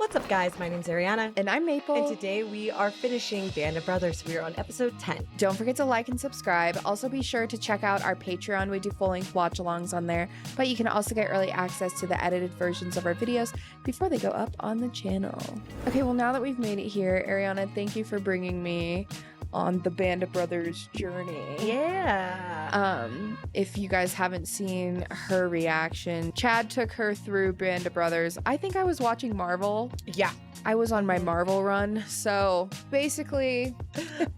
What's up, guys? My name's Arianna. And I'm Maple. And today we are finishing Band of Brothers. We are on episode 10. Don't forget to like and subscribe. Also, be sure to check out our Patreon. We do full-length watch-alongs on there. But you can also get early access to the edited versions of our videos before they go up on the channel. Okay, well, now that we've made it here, Arianna, thank you for bringing me on the Band of Brothers journey. Yeah. If you guys haven't seen her reaction, Chad took her through Band of Brothers. I think I was watching Marvel. Yeah. I was on my Marvel run, so basically...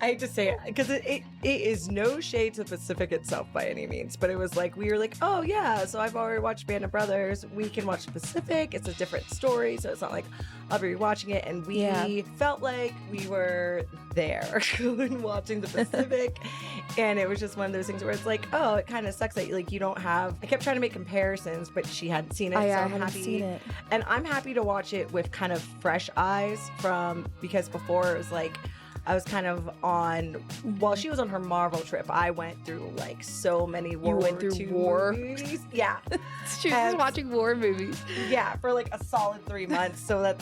I hate to say it, because it is no shade to Pacific itself by any means, but it was like, we were like, oh yeah, so I've already watched Band of Brothers, we can watch Pacific, it's a different story, so it's not like I'll be watching it, and we felt like we were there when watching the Pacific, and it was just one of those things where it's like, oh, it kind of sucks that like you don't have, I kept trying to make comparisons, but she hadn't seen it, so I'm happy, seen it. And I'm happy to watch it with kind of fresh eyes because before it was like, I was kind of on, while she was on her Marvel trip, I went through like so many World War II movies. Yeah. She was watching war movies. Yeah, for like a solid 3 months. So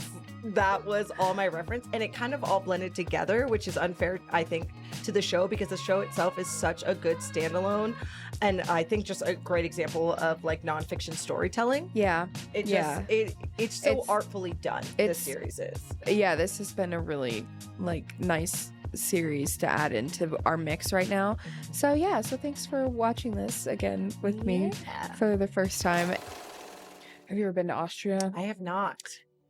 that was all my reference. And it kind of all blended together, which is unfair, I think, to the show because the show itself is such a good standalone. And I think just a great example of like nonfiction storytelling. Yeah. It's so artfully done, this series is. Yeah, this has been a really like nice series to add into our mix right now. So yeah, so thanks for watching this again with me for the first time. Have you ever been to Austria? I have not.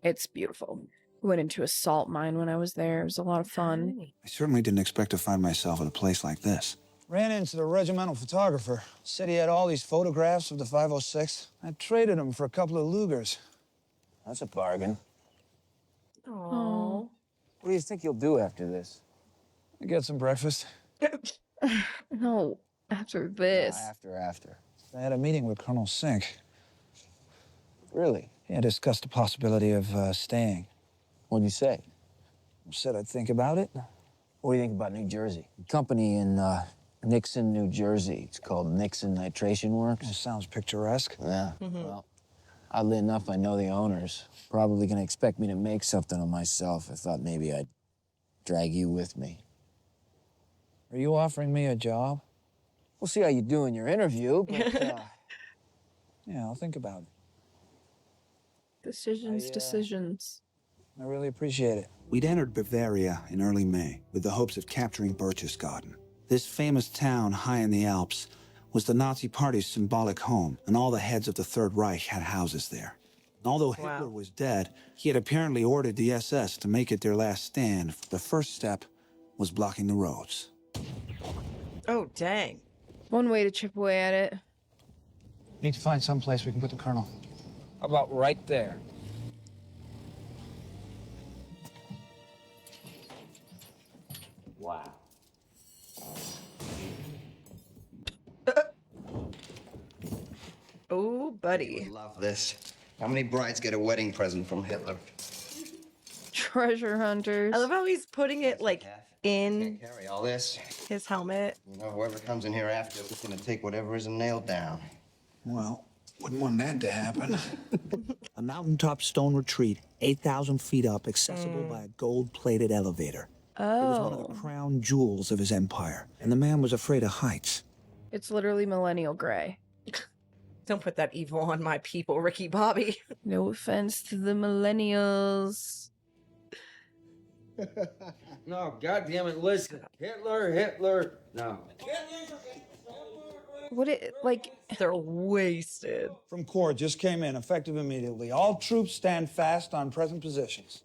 It's beautiful. Went into a salt mine when I was there. It was a lot of fun. I certainly didn't expect to find myself at a place like this. Ran into the regimental photographer. Said he had all these photographs of the 506. I traded them for a couple of Lugers. That's a bargain. Oh. What do you think you'll do after this? I get some breakfast. No, after this. After. I had a meeting with Colonel Sink. Really? Yeah, discussed the possibility of staying. What'd you say? Said I'd think about it. What do you think about New Jersey? A company in Nixon, New Jersey. It's called Nixon Nitration Works. It sounds picturesque. Yeah. Well, oddly enough, I know the owners. Probably gonna expect me to make something of myself. I thought maybe I'd drag you with me. Are you offering me a job? We'll see how you do in your interview, but, Yeah, I'll think about it. Decisions. I really appreciate it. We'd entered Bavaria in early May with the hopes of capturing Berchtesgaden. This famous town high in the Alps was the Nazi Party's symbolic home, and all the heads of the Third Reich had houses there. Although Hitler was dead, he had apparently ordered the SS to make it their last stand. The first step was blocking the roads. Oh, dang. One way to chip away at it. Need to find some place we can put the Colonel. How about right there? wow. Oh, buddy. Love this. How many brides get a wedding present from Hitler? Treasure hunters. I love how he's putting it like in Can't carry all this. his helmet. You know, whoever comes in here after is gonna take whatever isn't nailed down. Well, wouldn't want that to happen. A mountaintop stone retreat, 8,000 feet up, accessible by a gold-plated elevator. It was one of the crown jewels of his empire, and the man was afraid of heights. It's literally millennial gray. Don't put that evil on my people, Ricky Bobby. No offense to the millennials. No, goddammit, listen. Hitler. No. What it like? They're wasted. From Corps, just came in, effective immediately. All troops stand fast on present positions.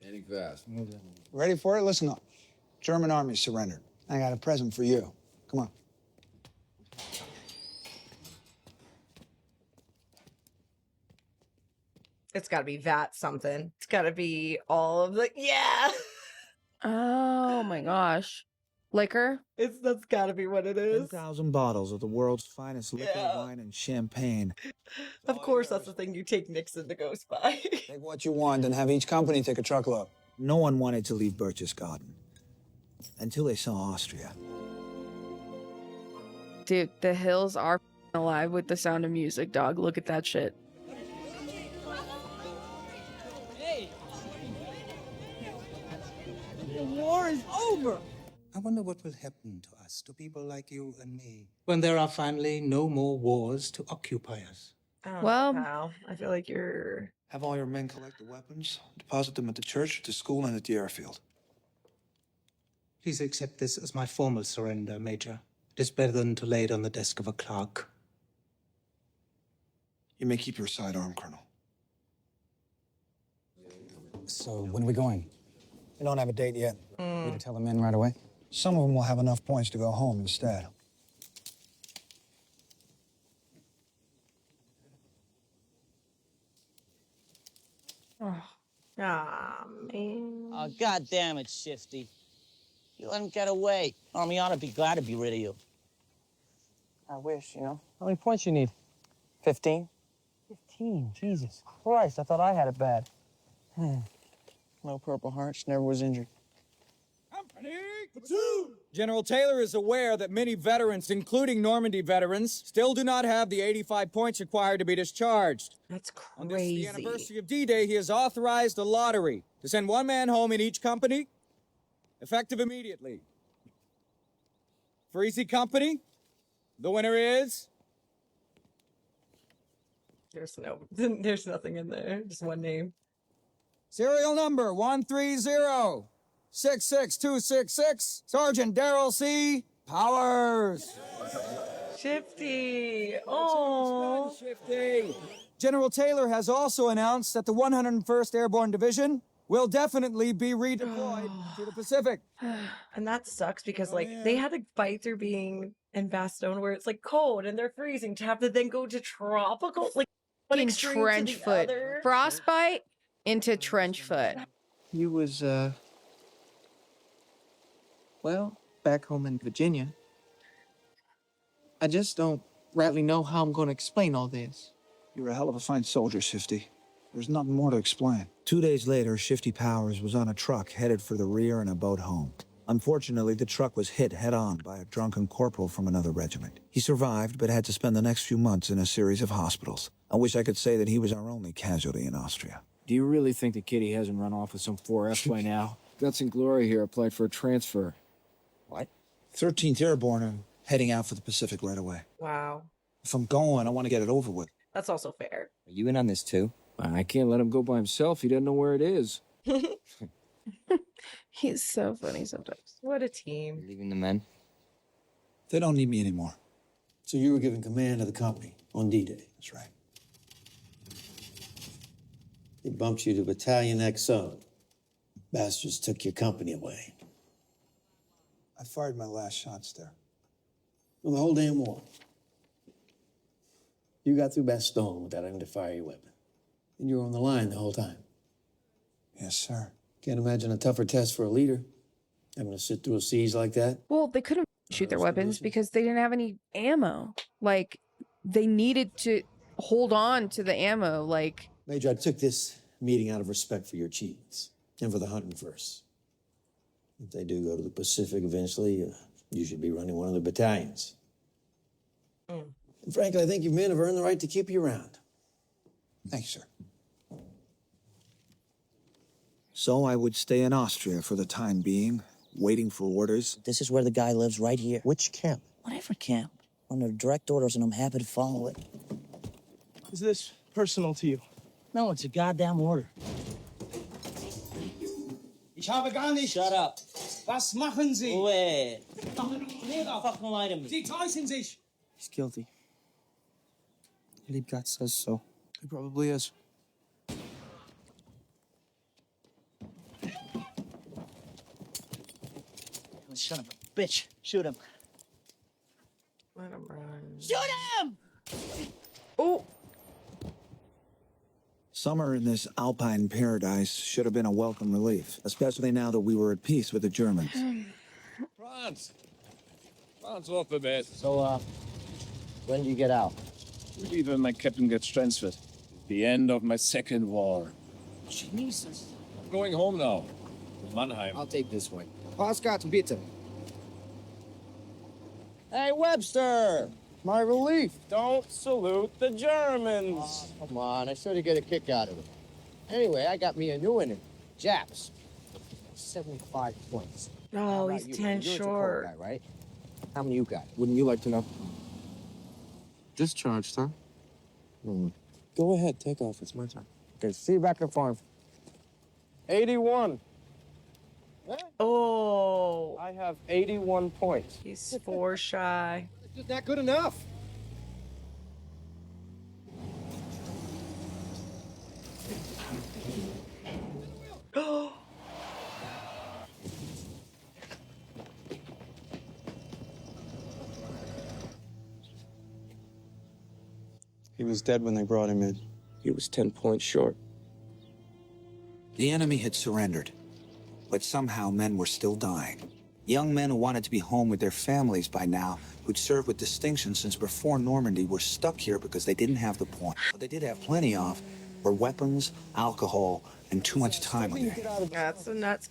Standing fast. Ready for it? Listen up. German army surrendered. I got a present for you. Come on. It's got to be that something. It's got to be all of the Oh my gosh. Liquor? That's got to be what it is. 10,000 bottles of the world's finest liquor, wine, and champagne. Of course, that's the thing you take Nixon to go spy. Take what you want and have each company take a truckload. No one wanted to leave Berchtesgaden until they saw Austria. Dude, the hills are alive with the sound of music, dog. Look at that shit. over. I wonder what will happen to us, to people like you and me, when there are finally no more wars to occupy us. I don't Well- know, pal. I feel like you're. Have all your men collect the weapons, deposit them at the church, the school, and at the airfield. Please accept this as my formal surrender, Major. It is better than to lay it on the desk of a clerk. You may keep your sidearm, Colonel. So, when are we going? We don't have a date yet. We to tell the men right away? Some of them will have enough points to go home instead. Ah, man. Oh, God damn it, Shifty. You let him get away. Army ought to be glad to be rid of you. I wish, you know. How many points you need? 15? 15? Jesus Christ, I thought I had it bad. No Purple Hearts, never was injured. General Taylor is aware that many veterans, including Normandy veterans, still do not have the 85 points required to be discharged. That's On this, crazy. the anniversary of D-Day, he has authorized a lottery to send one man home in each company, effective immediately. For Easy Company, the winner is... There's nothing in there. Just one name. Serial number 130-66266, Sergeant Darrell C. Powers. Shifty. Oh. Shifty. General Taylor has also announced that the 101st Airborne Division will definitely be redeployed to the Pacific. And that sucks because like they had to fight through being in Bastogne where it's like cold and they're freezing to have to then go to tropical like one In extreme to trench the foot. other. Frostbite into trench foot. You was, well, back home in Virginia. I just don't rightly know how I'm going to explain all this. You're a hell of a fine soldier, Shifty. There's nothing more to explain. 2 days later, Shifty Powers was on a truck headed for the rear and a boat home. Unfortunately, the truck was hit head-on by a drunken corporal from another regiment. He survived, but had to spend the next few months in a series of hospitals. I wish I could say that he was our only casualty in Austria. Do you really think the kitty hasn't run off with some 4F by now? Guts and Glory here applied for a transfer. What? 13th Airborne are heading out for the Pacific right away. Wow. If I'm going, I want to get it over with. That's also fair. Are you in on this too? I can't let him go by himself. He doesn't know where it is. He's so funny sometimes. What a team. Leaving the men? They don't need me anymore. So you were given command of the company on D-Day. That's right. They bumped you to Battalion XO. Bastards took your company away. I fired my last shots there. Well, the whole damn war. You got through Bastogne without having to fire your weapon. And you were on the line the whole time. Yes, sir. Can't imagine a tougher test for a leader, having to sit through a siege like that. Well, they couldn't shoot their weapons because they didn't have any ammo. Like, they needed to hold on to the ammo. Like, Major, I took this meeting out of respect for your achievements and for the 101st. If they do go to the Pacific eventually, you should be running one of the battalions. And frankly, I think you men have earned the right to keep you around. Thank you, sir. So I would stay in Austria for the time being, waiting for orders. This is where the guy lives, right here. Which camp? Whatever camp. Under direct orders, and I'm happy to follow it. Is this personal to you? No, it's a goddamn order. Ich habe gar nicht. Shut up. Was machen Sie? Wait. Fucking lie to me. Sie täuschen sich. He's guilty. Liebgott says so. He probably is. Son of a bitch. Shoot him. Let him run. Shoot him! Oh. Summer in this alpine paradise should have been a welcome relief, especially now that we were at peace with the Germans. Franz! Franz, off a bit. So, when do you get out? We leave when my captain gets transferred. The end of my second war. Jesus. I'm going home now. To Mannheim. I'll take this one. Postcards, bitte. Hey, Webster! My relief. Don't salute the Germans. Come on, I sort of get a kick out of it. Anyway, I got me a new one. Japs. 75 points. Oh, he's 10 short. Guy, right? How many you got? Wouldn't you like to know? Discharged, huh? Go ahead, take off. It's my turn. Okay, see you back at the farm. 81. Oh, I have 81 points. he's 4 shy. Is that good enough? He was dead when they brought him in. He was 10 points short. The enemy had surrendered, but somehow men were still dying. Young men who wanted to be home with their families by now, who'd served with distinction since before Normandy, were stuck here because they didn't have the point. What they did have plenty of were weapons, alcohol, and too much time on their hands. That's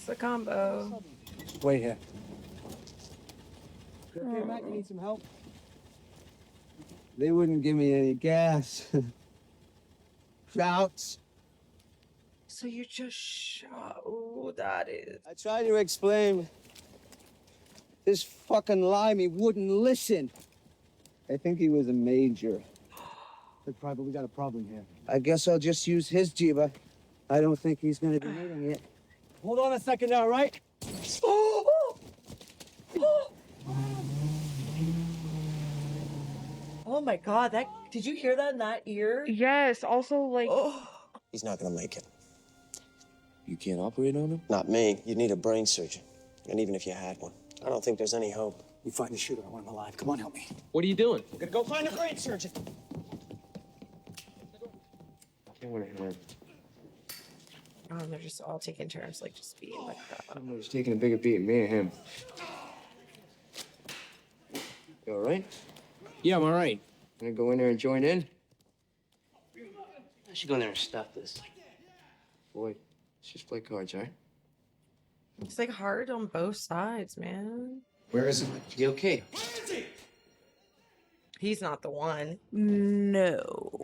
a combo. Wait here. Okay, Matt, you need some help? They wouldn't give me any gas. Shouts. So you just shot. Ooh, that is. I tried to explain. This fucking limey wouldn't listen. I think he was a major. They probably got a problem here. I guess I'll just use his jiba. I don't think he's gonna be needing it. Hold on a second now, right? Oh my God! Did you hear that in that ear? Yes. Also, like, He's not gonna make it. You can't operate on him? Not me. You'd need a brain surgeon. And even if you had one, I don't think there's any hope. You find the shooter. I want him alive. Come on, help me. What are you doing? We're gonna go find a brain surgeon. Oh, they're just all taking turns, like just being like that. Somebody's taking a bigger beat than me and him. You all right? Yeah, I'm all right. Gonna go in there and join in? I should go in there and stop this. Boy, let's just play cards, all right? It's like hard on both sides, man. Where is it? You okay? He's not the one. no.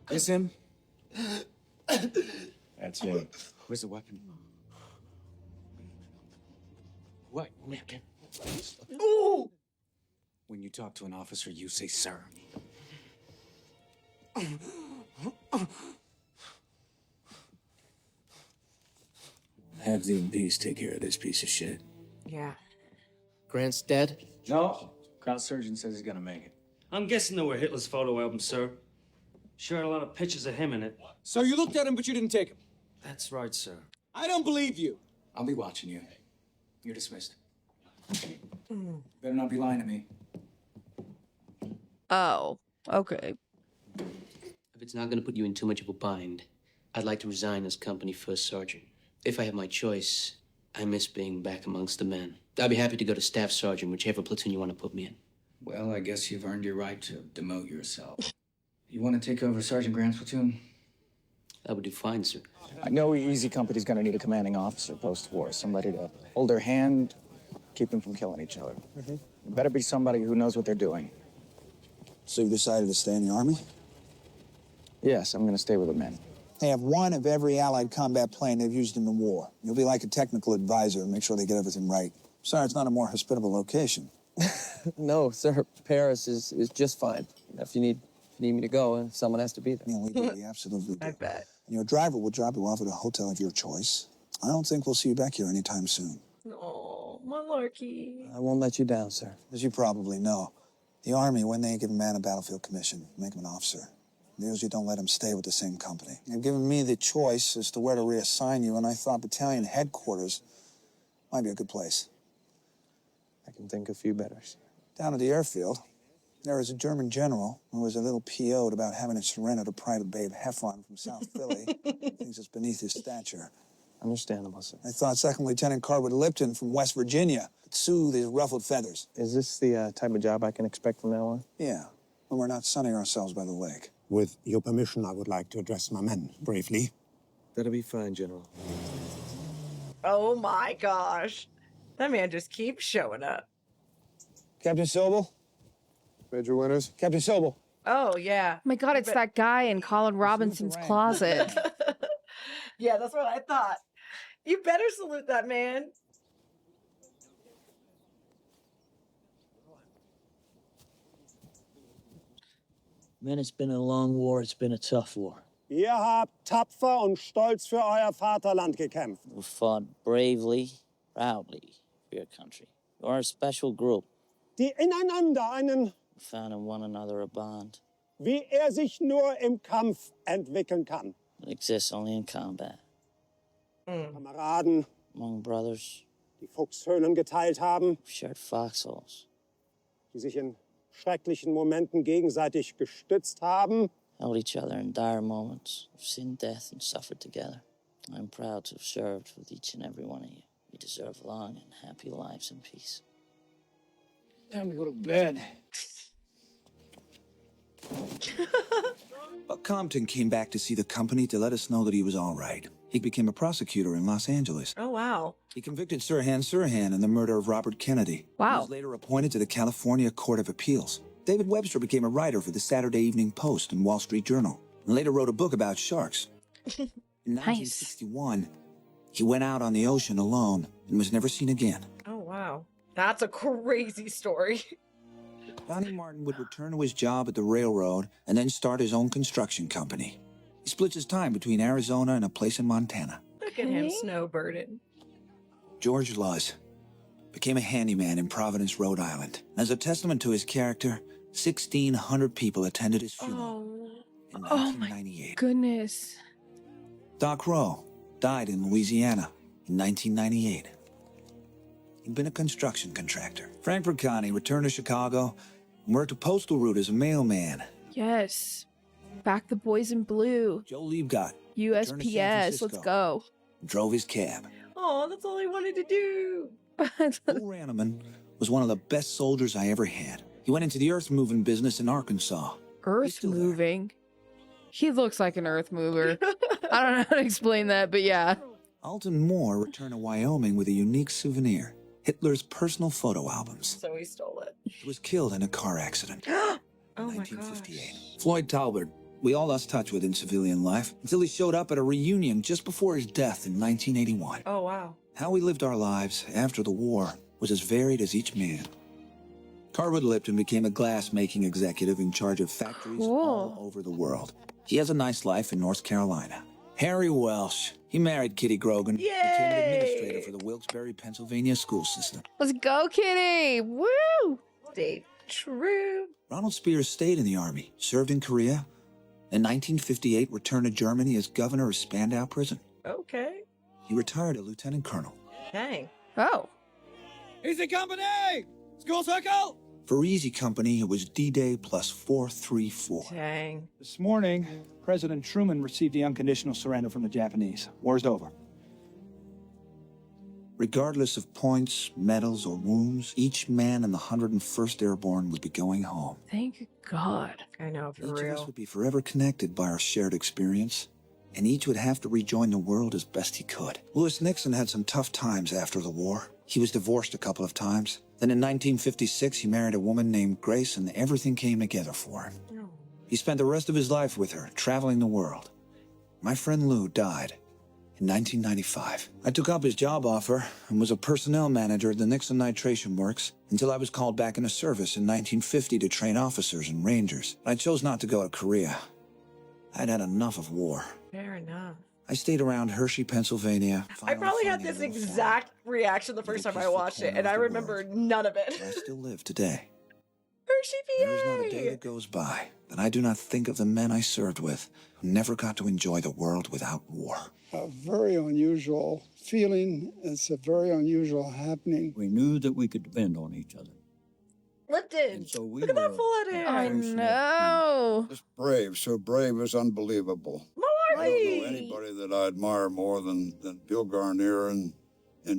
Is him? That's him. Where's the weapon? What? Ooh! When you talk to an officer, you say, sir. Have the MPs take care of this piece of shit. Yeah. Grant's dead? No. Crown surgeon says he's gonna make it. I'm guessing there were Hitler's photo albums, sir. Sure had a lot of pictures of him in it. So you looked at him, but you didn't take him. That's right, sir. I don't believe you. I'll be watching you. You're dismissed. Better not be lying to me. Oh, okay. If it's not going to put you in too much of a bind, I'd like to resign as company first sergeant. If I have my choice, I miss being back amongst the men. I'd be happy to go to staff sergeant, whichever platoon you want to put me in. Well, I guess you've earned your right to demote yourself. You want to take over Sergeant Grant's platoon? That would do fine, sir. I know Easy Company's gonna need a commanding officer post-war, somebody to hold their hand, keep them from killing each other. It better be somebody who knows what they're doing. So you decided to stay in the Army? Yes, I'm gonna stay with the men. They have one of every Allied combat plane they've used in the war. You'll be like a technical advisor and make sure they get everything right. Sorry, it's not a more hospitable location. No, sir. Paris is just fine. If you need me to go, someone has to be there. Yeah, we do. We absolutely do. I bet. And your driver will drop you off at a hotel of your choice. I don't think we'll see you back here anytime soon. Oh, my Larky. I won't let you down, sir. As you probably know, the Army, when they give a man a battlefield commission, make him an officer. They usually don't let him stay with the same company. They've given me the choice as to where to reassign you, and I thought battalion headquarters might be a good place. I can think of a few better, sir. Down at the airfield, there is a German general who was a little PO'd about having to surrender to Private Babe Heffron from South Philly. Thinks it's beneath his stature. Understandable, sir. I thought Second Lieutenant Carwood Lipton from West Virginia could soothe his ruffled feathers. Is this the type of job I can expect from now on? Yeah, when we're not sunning ourselves by the lake. With your permission, I would like to address my men briefly. That'll be fine, General. Oh my gosh. That man just keeps showing up. Captain Sobel? Major Winters? Captain Sobel. Oh, yeah. Oh my God, it's that guy in Colin Robinson's closet. Yeah, that's what I thought. You better salute that man. Man, it's been a long war. It's been a tough war. Ihr habt tapfer und stolz für euer Vaterland gekämpft. We fought bravely, proudly for your country. You're a special group. Die ineinander einen, We found in one another a bond wie sich nur im Kampf entwickeln kann. that exists only in combat. Kameraden, Among brothers, die Fuchshöhlen geteilt haben, we shared foxholes, die sich in schrecklichen Momenten gegenseitig gestützt haben. held each other in dire moments of sin, death, and suffered together. I'm proud to have served with each and every one of you. You deserve long and happy lives in peace. Time to go to bed. But Compton came back to see the company to let us know that he was all right. He became a prosecutor in Los Angeles. Oh, wow. He convicted Sirhan in the murder of Robert Kennedy. Wow. He was later appointed to the California Court of Appeals. David Webster became a writer for the Saturday Evening Post and Wall Street Journal, and later wrote a book about sharks. In 1961, he went out on the ocean alone and was never seen again. Oh, wow. That's a crazy story. Donnie Martin would return to his job at the railroad and then start his own construction company. He splits his time between Arizona and a place in Montana. Look at him snowbirding. George Luz became a handyman in Providence, Rhode Island. As a testament to his character, 1,600 people attended his funeral in 1998. Goodness. Doc Rowe died in Louisiana in 1998. He'd been a construction contractor. Frank Briccani returned to Chicago and worked a postal route as a mailman. Yes. Back the boys in blue. Joe Liebgott USPS. Let's go. drove his cab. Oh, that's all I wanted to do. Lou Ranneman was one of the best soldiers I ever had. He went into the earth moving business in Arkansas. Earth moving? He looks like an earth mover. I don't know how to explain that, but yeah. Alton Moore returned to Wyoming with a unique souvenir, Hitler's personal photo albums. So he stole it. He was killed in a car accident. Oh in my 1958. Floyd Talbert, we all lost touch with in civilian life until he showed up at a reunion just before his death in 1981. Oh, wow. How we lived our lives after the war was as varied as each man. Carwood Lipton became a glass-making executive in charge of factories all over the world. He has a nice life in North Carolina. Harry Welsh, he married Kitty Grogan, became an administrator for the Wilkes-Barre, Pennsylvania school system. Let's go, Kitty! Woo! Stay true. Ronald Spears stayed in the Army, served in Korea. In 1958, returned to Germany as governor of Spandau Prison. Okay. He retired a lieutenant colonel. Dang. Oh. Easy company! School circle! For Easy Company, it was D-Day plus 434. Dang. This morning, President Truman received the unconditional surrender from the Japanese. War's over. Regardless of points, medals, or wounds, each man in the 101st Airborne would be going home. Thank God. I know, for Each of us real. would be forever connected by our shared experience, and each would have to rejoin the world as best he could. Lewis Nixon had some tough times after the war. He was divorced a couple of times. Then in 1956, he married a woman named Grace, and everything came together for him. He spent the rest of his life with her, traveling the world. My friend Lou died in 1995. I took up his job offer and was a personnel manager at the Nixon Nitration Works until I was called back into service in 1950 to train officers and rangers. I chose not to go to Korea. I'd had enough of war. Fair enough. I stayed around Hershey, Pennsylvania. I probably had this exact reaction the first time I watched it, and I remember none of it. I still live today. Hershey, There is not a day that goes by that I do not think of the men I served with who never got to enjoy the world without war. A very unusual feeling. It's a very unusual happening. We knew that we could depend on each other. Lipton. So we Look at that full head of hair. I know. Just brave, so brave it's unbelievable. I don't know anybody that I admire more than Bill Garnier and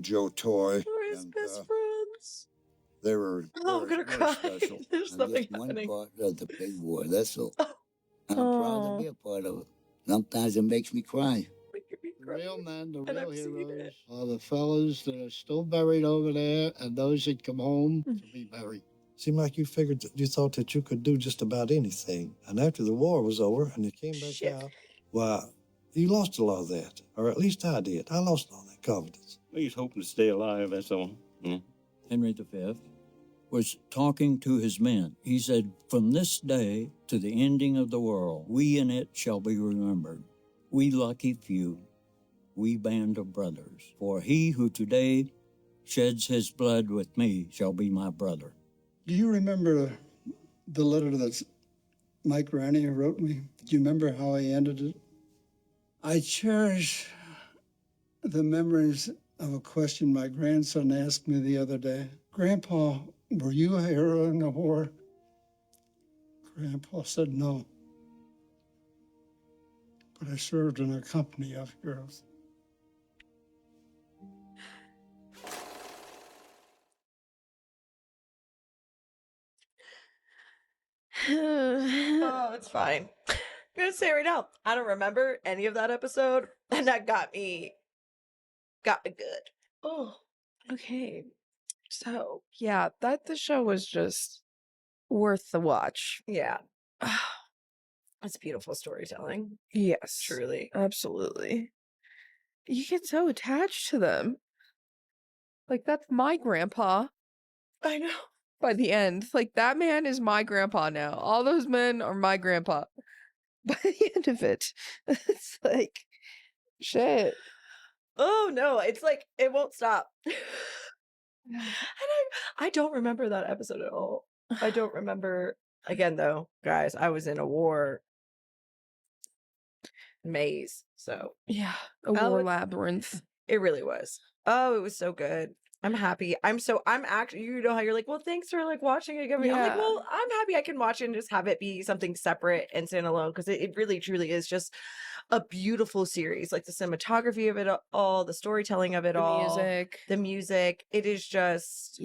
Joe Toy. We're his best friends. They were Oh, I'm gonna cry. special. There's I'm nothing just one happening. part of the big war, that's all. I'm proud to be a part of it. Sometimes it makes me cry. The real men, the And real I've seen heroes are the fellas that are still buried over there and those that come home to be buried. Seemed like you figured that you thought that you could do just about anything. And after the war was over and you came back out, why, You lost a lot of that, or at least I did. I lost all that confidence. He's hoping to stay alive, that's all. Henry V was talking to his men. He said, "From this day to the ending of the world, we in it shall be remembered. We lucky few, we band of brothers. For he who today sheds his blood with me shall be my brother." Do you remember the letter that Mike Ranney wrote me? Do you remember how he ended it? I cherish the memories of a question my grandson asked me the other day. "Grandpa, were you a hero in the war?" Grandpa said no. But I served in a company of heroes. Oh, it's fine. I'm gonna say right now, I don't remember any of that episode, and that got me good. Oh, okay. So yeah, the show was just worth the watch. Yeah. It's beautiful storytelling. Yes, Truly. absolutely. You get so attached to them. Like, that's my grandpa. I know. By the end, like, that man is my grandpa now. All those men are my grandpa. By the end of it, it's like, shit. Oh no, it's like it won't stop. And I don't remember that episode at all. I don't remember. Again, though, guys, I was in a war maze, so yeah, a war labyrinth. It really was. Oh, it was so good. I'm happy. I'm actually, you know how you're like, well, thanks for like watching it again. I'm like, well, I'm happy I can watch it and just have it be something separate and stand alone, because it really truly is just a beautiful series. Like the cinematography of it all, the storytelling of it all, the music. It is just,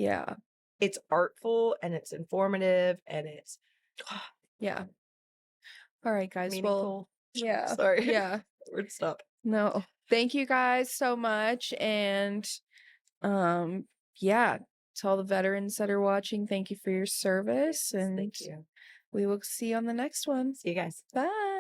it's artful and it's informative and it's yeah. All right, guys. meaningful. Well, yeah. Sorry. Yeah. Word stop. No. Thank you guys so much. And yeah, to all the veterans that are watching, thank you for your service. And thank you. We will see you on the next one. See you guys. Bye.